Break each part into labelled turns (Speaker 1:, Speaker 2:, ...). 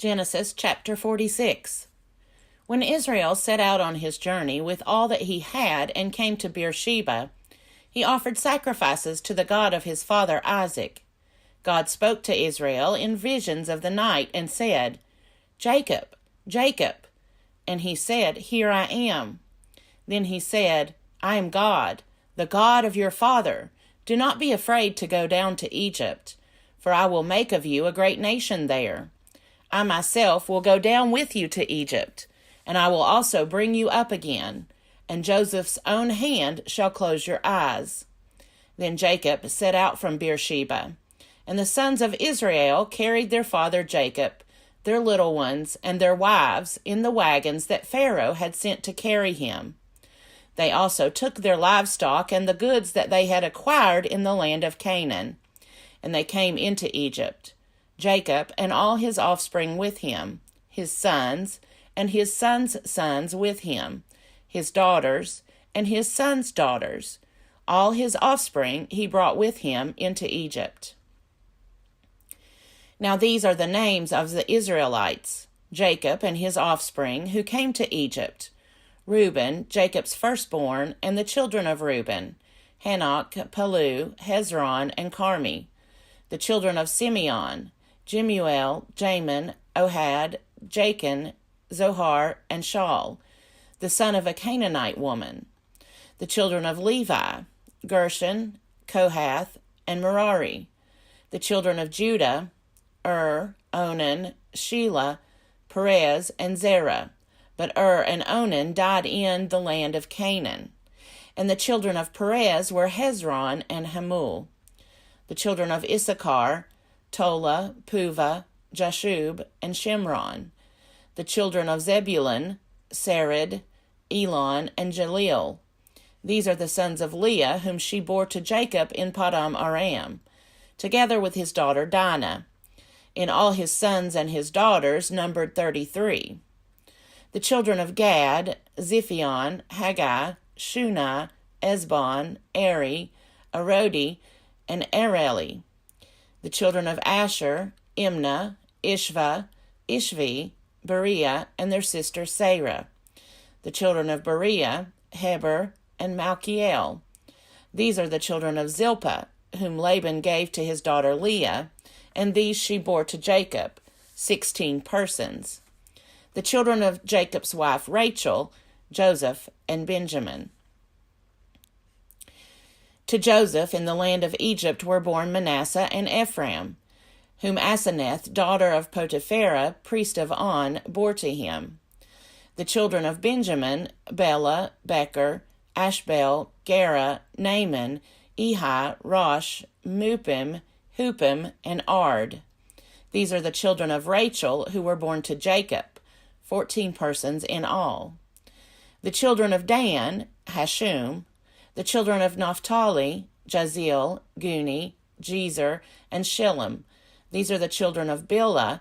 Speaker 1: Genesis chapter 46. When Israel set out on his journey with all that he had and came to Beersheba, he offered sacrifices to the God of his father Isaac. God spoke to Israel in visions of the night and said, "Jacob, Jacob." And he said, "Here I am." Then he said, "I am God, the God of your father. Do not be afraid to go down to Egypt, for I will make of you a great nation there. I myself will go down with you to Egypt, and I will also bring you up again, and Joseph's own hand shall close your eyes." Then Jacob set out from Beersheba, and the sons of Israel carried their father Jacob, their little ones, and their wives in the wagons that Pharaoh had sent to carry him. They also took their livestock and the goods that they had acquired in the land of Canaan, and they came into Egypt, Jacob and all his offspring with him, his sons and his sons' sons with him, his daughters and his sons' daughters. All his offspring he brought with him into Egypt. Now these are the names of the Israelites, Jacob and his offspring, who came to Egypt: Reuben, Jacob's firstborn, and the children of Reuben, Hanok, Palu, Hezron, and Carmi. The children of Simeon, Jemuel, Jamin, Ohad, Jachin, Zohar, and Shaul, the son of a Canaanite woman. The children of Levi, Gershon, Kohath, and Merari. The children of Judah, Onan, Shelah, Perez, and Zerah. But and Onan died in the land of Canaan. And the children of Perez were Hezron and Hamul. The children of Issachar, Tola, Puvah, Jashub, and Shimron. The children of Zebulun, Sered, Elon, and Jalil. These are the sons of Leah, whom she bore to Jacob in Padam Aram, together with his daughter Dinah. In all his sons and his daughters numbered 33. The children of Gad, Ziphion, Haggai, Shunai, Esbon, Eri, Arodi, and Areli. The children of Asher, Imnah, Ishva, Ishvi, Beriah, and their sister Sarah. The children of Beriah, Heber, and Malchiel. These are the children of Zilpah, whom Laban gave to his daughter Leah, and these she bore to Jacob, 16 persons. The children of Jacob's wife Rachel, Joseph, and Benjamin. To Joseph in the land of Egypt were born Manasseh and Ephraim, whom Asenath, daughter of Potipharah, priest of On, bore to him. The children of Benjamin, Bela, Becher, Ashbel, Gera, Naaman, Ehi, Rosh, Mupim, Hupim, and Ard. These are the children of Rachel, who were born to Jacob, 14 persons in all. The children of Dan, Hashum. The children of Naphtali, Jazeel, Guni, Jezer, and Shillem. These are the children of Bilhah,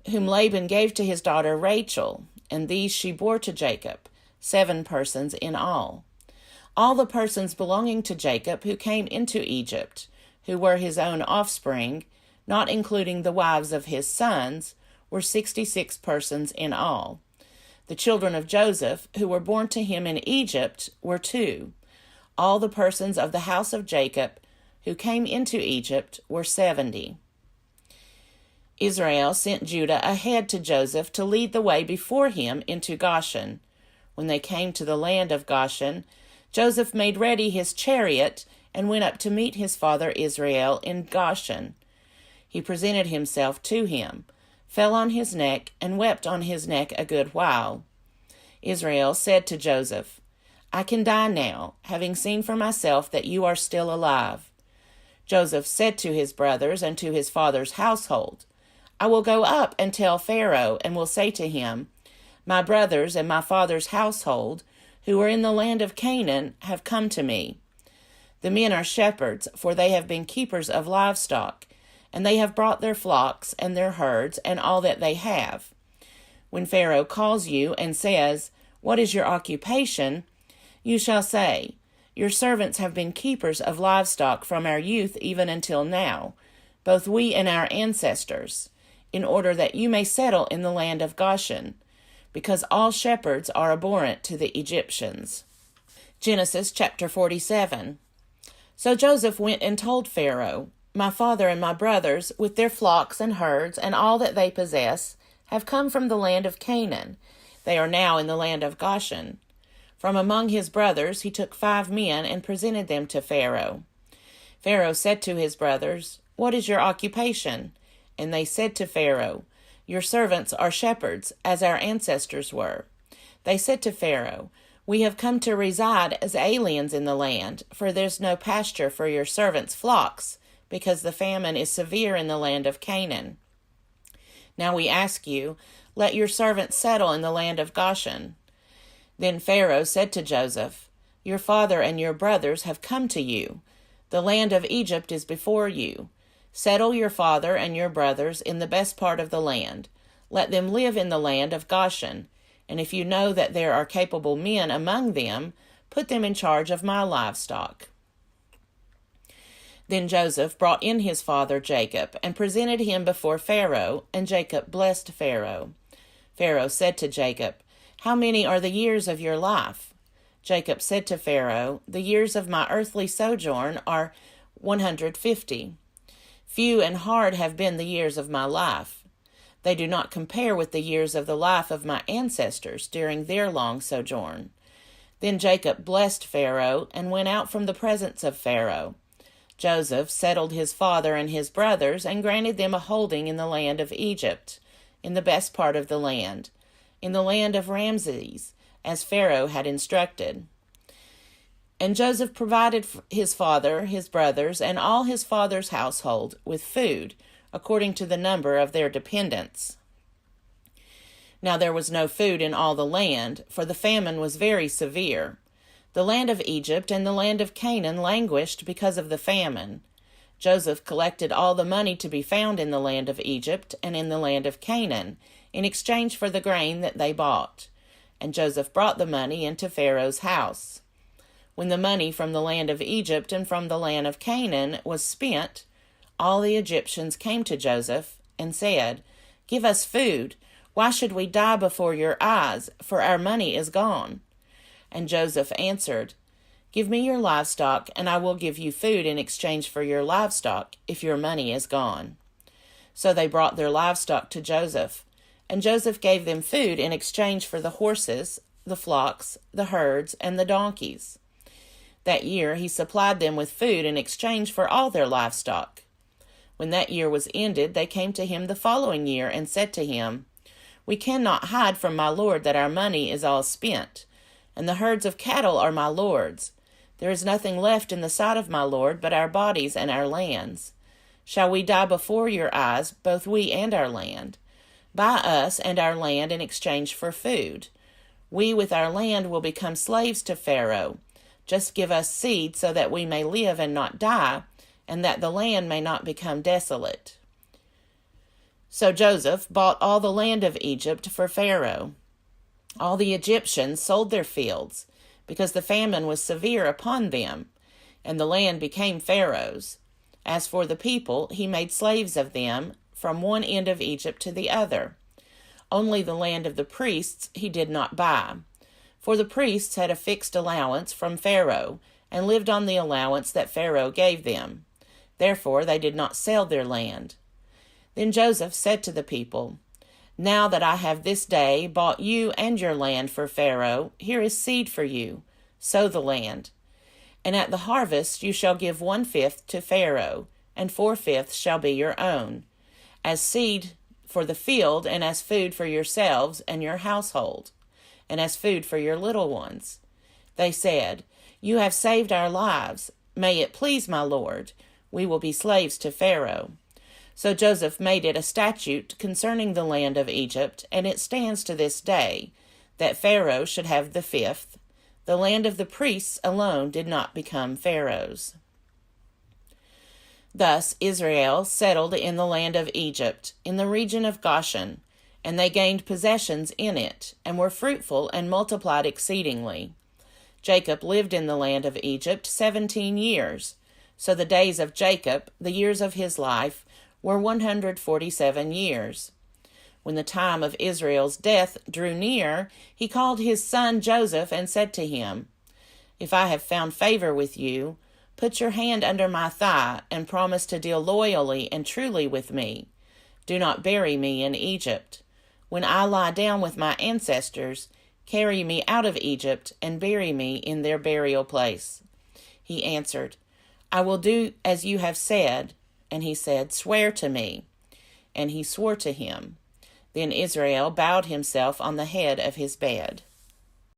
Speaker 1: whom Laban gave to his daughter Rachel, and these she bore to Jacob, 7 persons in all. All the persons belonging to Jacob who came into Egypt, who were his own offspring, not including the wives of his sons, were 66 persons in all. The children of Joseph, who were born to him in Egypt, were 2. All the persons of the house of Jacob who came into Egypt were 70. Israel sent Judah ahead to Joseph to lead the way before him into Goshen. When they came to the land of Goshen, Joseph made ready his chariot and went up to meet his father Israel in Goshen. He presented himself to him, fell on his neck, and wept on his neck a good while. Israel said to Joseph, "I can die now, having seen for myself that you are still alive." Joseph said to his brothers and to his father's household, "I will go up and tell Pharaoh, and will say to him, 'My brothers and my father's household, who are in the land of Canaan, have come to me. The men are shepherds, for they have been keepers of livestock, and they have brought their flocks and their herds and all that they have. When Pharaoh calls you and says, "What is your occupation?" you shall say, "Your servants have been keepers of livestock from our youth even until now, both we and our ancestors. in order that you may settle in the land of Goshen, because all shepherds are abhorrent to the Egyptians. Genesis chapter 47. So Joseph went and told Pharaoh, My father and my brothers, with their flocks and herds and all that they possess, have come from the land of Canaan. They are now in the land of Goshen. From among his brothers he took 5 men and presented them to Pharaoh. Pharaoh said to his brothers, What is your occupation? And they said to Pharaoh, Your servants are shepherds, as our ancestors were. They said to Pharaoh, We have come to reside as aliens in the land, for there's no pasture for your servants' flocks, because the famine is severe in the land of Canaan. Now we ask you, let your servants settle in the land of Goshen. Then Pharaoh said to Joseph, Your father and your brothers have come to you. The land of Egypt is before you. Settle your father and your brothers in the best part of the land. Let them live in the land of Goshen, and if you know that there are capable men among them, put them in charge of my livestock. Then Joseph brought in his father Jacob, and presented him before Pharaoh, and Jacob blessed Pharaoh. Pharaoh said to Jacob, How many are the years of your life? Jacob said to Pharaoh, The years of my earthly sojourn are 150. Few and hard have been the years of my life. They do not compare with the years of the life of my ancestors during their long sojourn. Then Jacob blessed Pharaoh, and went out from the presence of Pharaoh. Joseph settled his father and his brothers, and granted them a holding in the land of Egypt, in the best part of the land, in the land of Ramses, as Pharaoh had instructed. And Joseph provided his father, his brothers, and all his father's household with food, according to the number of their dependents. Now there was no food in all the land, for the famine was very severe. The land of Egypt and the land of Canaan languished because of the famine. Joseph collected all the money to be found in the land of Egypt and in the land of Canaan, in exchange for the grain that they bought. And Joseph brought the money into Pharaoh's house. When the money from the land of Egypt and from the land of Canaan was spent, all the Egyptians came to Joseph and said, Give us food. Why should we die before your eyes? For our money is gone. And Joseph answered, Give me your livestock, and I will give you food in exchange for your livestock, if your money is gone. So they brought their livestock to Joseph, and Joseph gave them food in exchange for the horses, the flocks, the herds, and the donkeys. That year he supplied them with food in exchange for all their livestock. When that year was ended, they came to him the following year and said to him, We cannot hide from my lord that our money is all spent, and the herds of cattle are my lord's. There is nothing left in the sight of my lord but our bodies and our lands. Shall we die before your eyes, both we and our land? Buy us and our land in exchange for food. We with our land will become slaves to Pharaoh. Just give us seed so that we may live and not die, and that the land may not become desolate. So Joseph bought all the land of Egypt for Pharaoh. All the Egyptians sold their fields, because the famine was severe upon them, and the land became Pharaoh's. As for the people, he made slaves of them from one end of Egypt to the other. Only the land of the priests he did not buy, for the priests had a fixed allowance from Pharaoh, and lived on the allowance that Pharaoh gave them. Therefore they did not sell their land. Then Joseph said to the people, Now that I have this day bought you and your land for Pharaoh, here is seed for you. Sow the land. And at the harvest you shall give 1/5 to Pharaoh, and 4/5 shall be your own, as seed for the field, and as food for yourselves and your household, and as food for your little ones. They said, You have saved our lives. May it please my lord, we will be slaves to Pharaoh. So Joseph made it a statute concerning the land of Egypt, and it stands to this day, that Pharaoh should have the 5th. The land of the priests alone did not become Pharaoh's. Thus Israel settled in the land of Egypt, in the region of Goshen, and they gained possessions in it, and were fruitful and multiplied exceedingly. Jacob lived in the land of Egypt 17 years. So the days of Jacob, the years of his life, were 147 years. When the time of Israel's death drew near, he called his son Joseph and said to him, "If I have found favor with you, put your hand under my thigh and promise to deal loyally and truly with me. Do not bury me in Egypt. When I lie down with my ancestors, carry me out of Egypt and bury me in their burial place." He answered, "I will do as you have said." And he said, "Swear to me." And he swore to him. Then Israel bowed himself on the head of his bed.